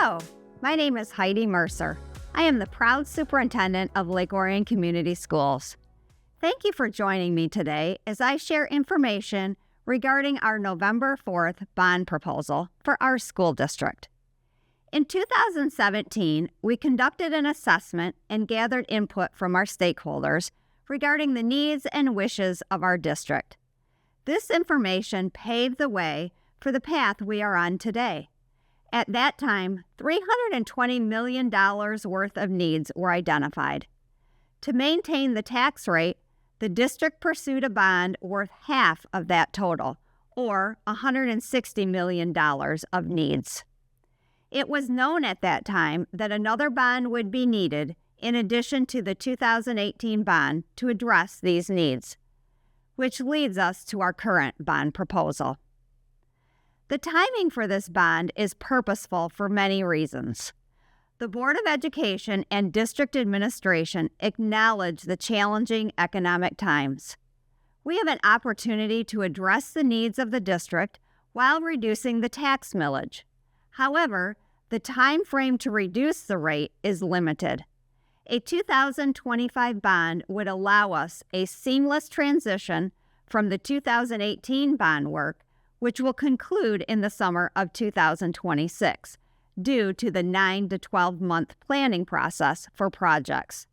Hello, my name is Heidi Mercer. I am the proud superintendent of Lake Orion Community Schools. Thank you for joining me today as I share information regarding our November 4th bond proposal for our school district. In 2017, we conducted an assessment and gathered input from our stakeholders regarding the needs and wishes of our district. This information paved the way for the path we are on today. At that time, $320 million worth of needs were identified. To maintain the tax rate, the district pursued a bond worth half of that total, or $160 million of needs. It was known at that time that another bond would be needed in addition to the 2018 bond to address these needs, which leads us to our current bond proposal. The timing for this bond is purposeful for many reasons. The Board of Education and District Administration acknowledge the challenging economic times. We have an opportunity to address the needs of the district while reducing the tax millage. However, the time frame to reduce the rate is limited. A 2025 bond would allow us a seamless transition from the 2018 bond work, which will conclude in the summer of 2026, due to the 9 to 12-month planning process for projects.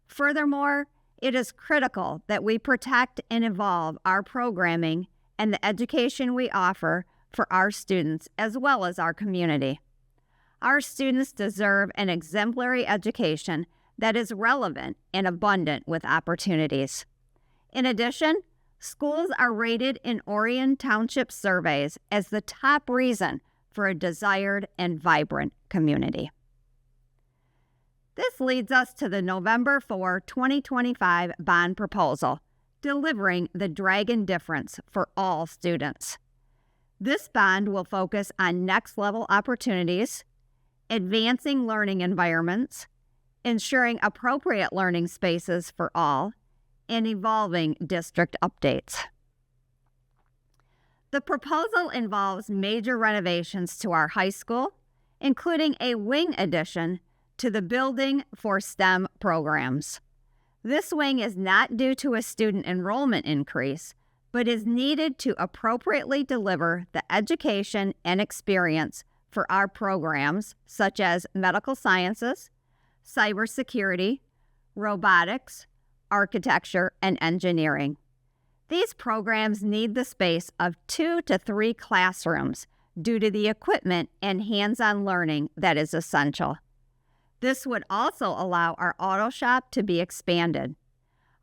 Furthermore, it is critical that we protect and evolve our programming and the education we offer for our students as well as our community. Our students deserve an exemplary education that is relevant and abundant with opportunities. In addition, schools are rated in Orion Township surveys as the top reason for a desired and vibrant community. This leads us to the November 4, 2025 bond proposal, delivering the Dragon Difference for all students. This bond will focus on next-level opportunities, advancing learning environments, ensuring appropriate learning spaces for all, and evolving district updates. The proposal involves major renovations to our high school, including a wing addition to the building for STEM programs. This wing is not due to a student enrollment increase, but is needed to appropriately deliver the education and experience for our programs such as medical sciences, cybersecurity, robotics, architecture, and engineering. These programs need the space of 2 to 3 classrooms due to the equipment and hands-on learning that is essential. This would also allow our auto shop to be expanded.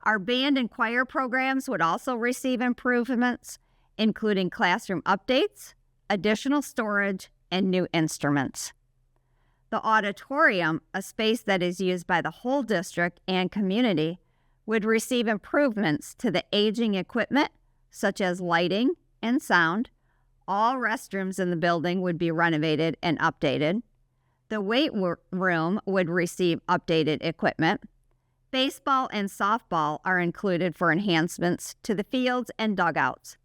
Our band and choir programs would also receive improvements, including classroom updates, additional storage, and new instruments. The auditorium, a space that is used by the whole district and community, would receive improvements to the aging equipment, such as lighting and sound. All restrooms in the building would be renovated and updated. The weight room would receive updated equipment. Baseball and softball are included for enhancements to the fields and dugouts.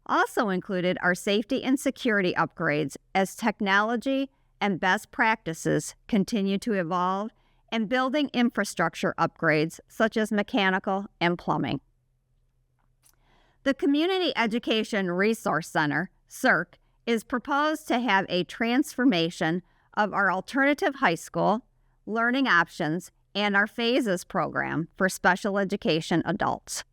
Also included are safety and security upgrades as technology and best practices continue to evolve, and building infrastructure upgrades such as mechanical and plumbing. The Community Education Resource Center, CERC, is proposed to have a transformation of our alternative high school, learning options, and our phases program for special education adults.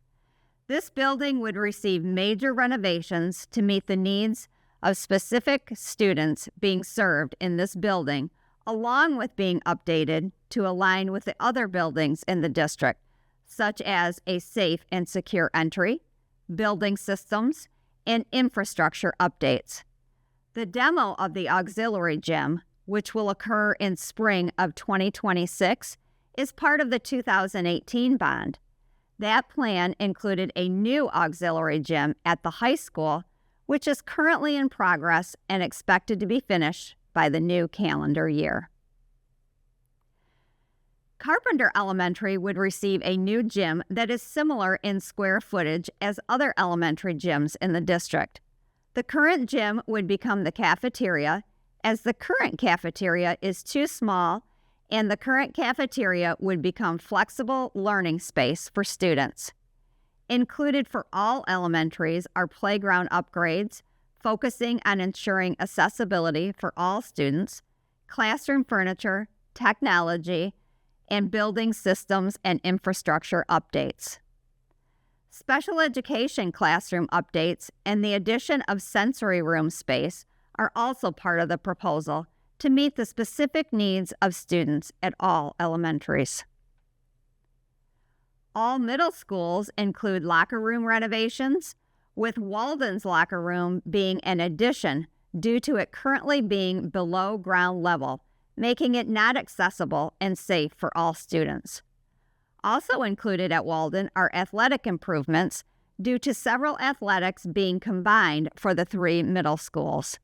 This building would receive major renovations to meet the needs of specific students being served in this building, along with being updated to align with the other buildings in the district, such as a safe and secure entry, building systems, and infrastructure updates. The demo of the auxiliary gym, which will occur in spring of 2026, is part of the 2018 bond. That plan included a new auxiliary gym at the high school, which is currently in progress and expected to be finished by the new calendar year. Carpenter Elementary would receive a new gym that is similar in square footage as other elementary gyms in the district. The current gym would become the cafeteria, as the current cafeteria is too small and the current cafeteria would become flexible learning space for students. Included for all elementaries are playground upgrades, focusing on ensuring accessibility for all students, classroom furniture, technology, and building systems and infrastructure updates. Special education classroom updates and the addition of sensory room space are also part of the proposal to meet the specific needs of students at all elementaries. All middle schools include locker room renovations, with Walden's locker room being an addition due to it currently being below ground level, making it not accessible and safe for all students. Also included at Walden are athletic improvements due to several athletics being combined for the 3 middle schools.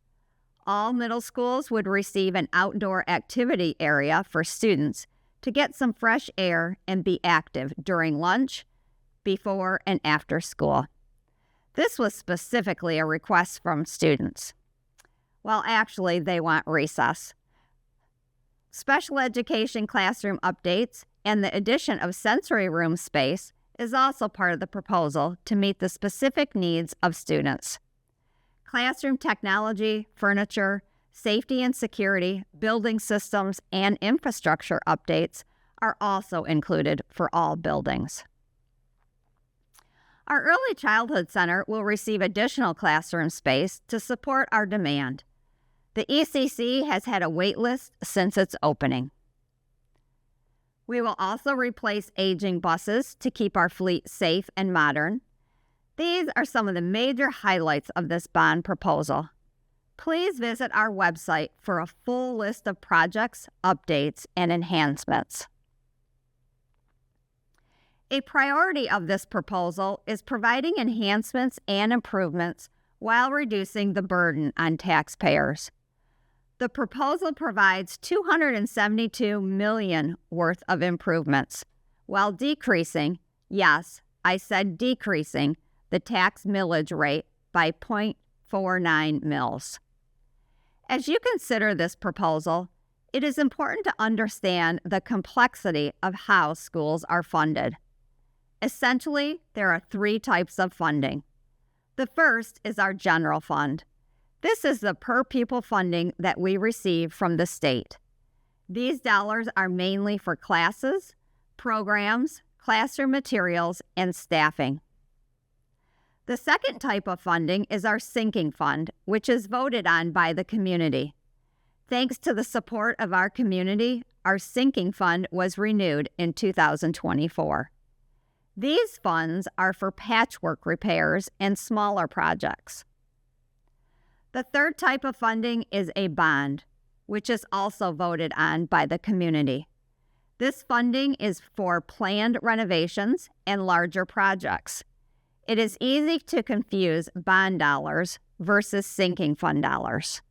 All middle schools would receive an outdoor activity area for students to get some fresh air and be active during lunch, before, and after school. This was specifically a request from students. Well, actually, they want recess. Special education classroom updates and the addition of sensory room space is also part of the proposal to meet the specific needs of students. Classroom technology, furniture, safety and security, building systems, and infrastructure updates are also included for all buildings. Our Early Childhood Center will receive additional classroom space to support our demand. The ECC has had a wait list since its opening. We will also replace aging buses to keep our fleet safe and modern. These are some of the major highlights of this bond proposal. Please visit our website for a full list of projects, updates, and enhancements. A priority of this proposal is providing enhancements and improvements while reducing the burden on taxpayers. The proposal provides $272 million worth of improvements, while decreasing, yes, I said decreasing, the tax millage rate by 0.49 mils. As you consider this proposal, it is important to understand the complexity of how schools are funded. Essentially, there are 3 types of funding. The first is our general fund. This is the per-pupil funding that we receive from the state. These dollars are mainly for classes, programs, classroom materials, and staffing. The second type of funding is our sinking fund, which is voted on by the community. Thanks to the support of our community, our sinking fund was renewed in 2024. These funds are for patchwork repairs and smaller projects. The third type of funding is a bond, which is also voted on by the community. This funding is for planned renovations and larger projects. It is easy to confuse bond dollars versus sinking fund dollars.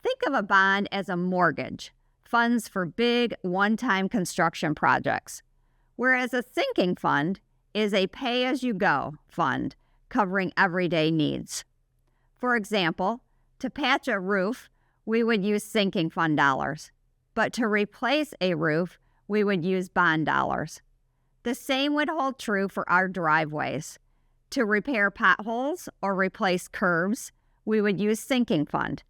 Think of a bond as a mortgage, funds for big one-time construction projects, whereas a sinking fund is a pay-as-you-go fund covering everyday needs. For example, to patch a roof, we would use sinking fund dollars, but to replace a roof, we would use bond dollars. The same would hold true for our driveways. To repair potholes or replace curbs, we would use sinking fund.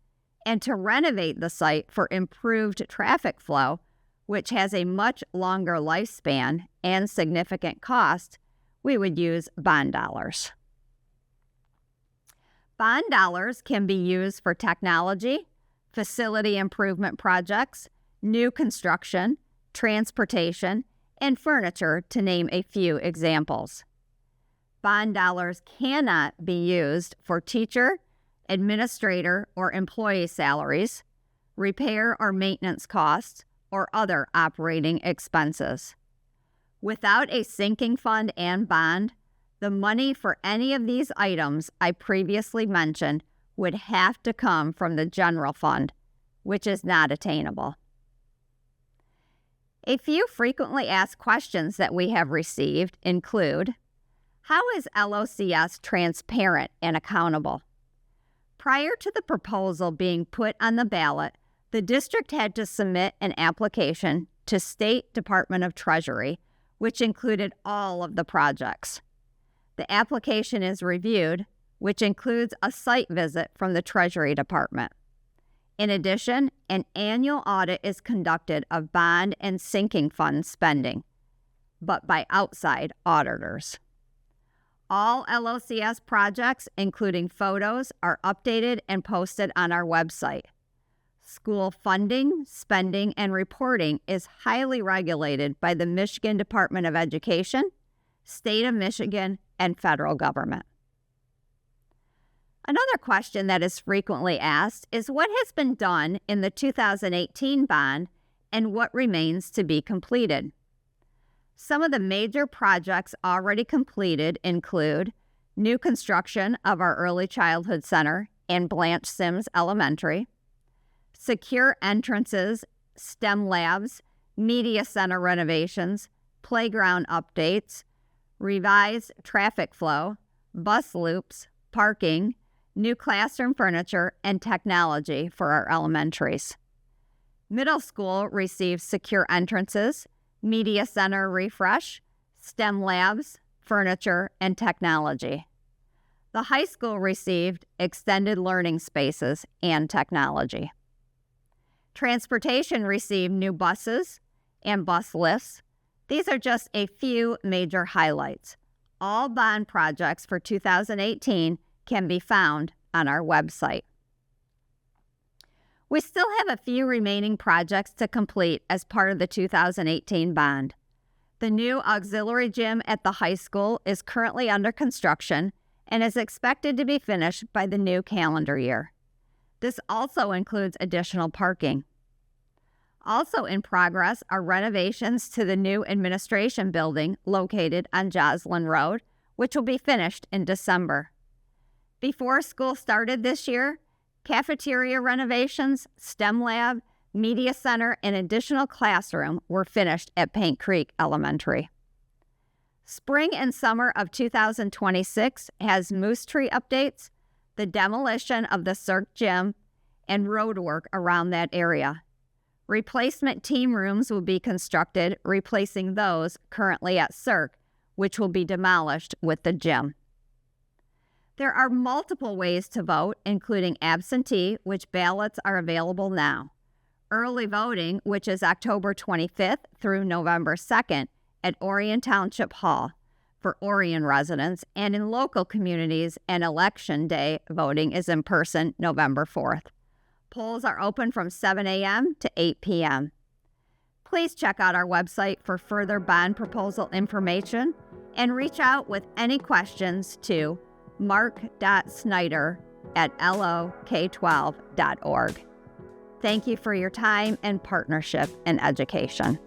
And to renovate the site for improved traffic flow, which has a much longer lifespan and significant cost, we would use bond dollars. Bond dollars can be used for technology, facility improvement projects, new construction, transportation, and furniture, to name a few examples. Bond dollars cannot be used for teacher, administrator, or employee salaries, repair or maintenance costs, or other operating expenses. Without a sinking fund and bond, the money for any of these items I previously mentioned would have to come from the general fund, which is not attainable. A few frequently asked questions that we have received include, how is LOCS transparent and accountable? Prior to the proposal being put on the ballot, the district had to submit an application to State Department of Treasury, which included all of the projects. The application is reviewed, which includes a site visit from the Treasury Department. In addition, an annual audit is conducted of bond and sinking fund spending, but by outside auditors. All LOCS projects, including photos, are updated and posted on our website. School funding, spending, and reporting is highly regulated by the Michigan Department of Education, State of Michigan, and federal government. Another question that is frequently asked is what has been done in the 2018 bond and what remains to be completed. Some of the major projects already completed include new construction of our Early Childhood Center and Blanche Sims Elementary, secure entrances, STEM labs, media center renovations, playground updates, revised traffic flow, bus loops, parking, new classroom furniture, and technology for our elementaries. Middle school received secure entrances, media center refresh, STEM labs, furniture, and technology. The high school received extended learning spaces and technology. Transportation received new buses and bus lifts. These are just a few major highlights. All bond projects for 2018 can be found on our website. We still have a few remaining projects to complete as part of the 2018 bond. The new auxiliary gym at the high school is currently under construction and is expected to be finished by the new calendar year. This also includes additional parking. Also in progress are renovations to the new administration building located on Joslyn Road, which will be finished in December. Before school started this year, cafeteria renovations, STEM lab, media center, and additional classroom were finished at Paint Creek Elementary. Spring and summer of 2026 has moose tree updates, the demolition of the Cirque gym, and road work around that area. Replacement team rooms will be constructed, replacing those currently at Cirque, which will be demolished with the gym. There are multiple ways to vote, including absentee, which ballots are available now. Early voting, which is October 25th through November 2nd at Orion Township Hall for Orion residents, and in local communities, and election day voting is in person November 4th. Polls are open from 7 a.m. to 8 p.m. Please check out our website for further bond proposal information and reach out with any questions to mark.snyder@lok12.org. Thank you for your time and partnership in education.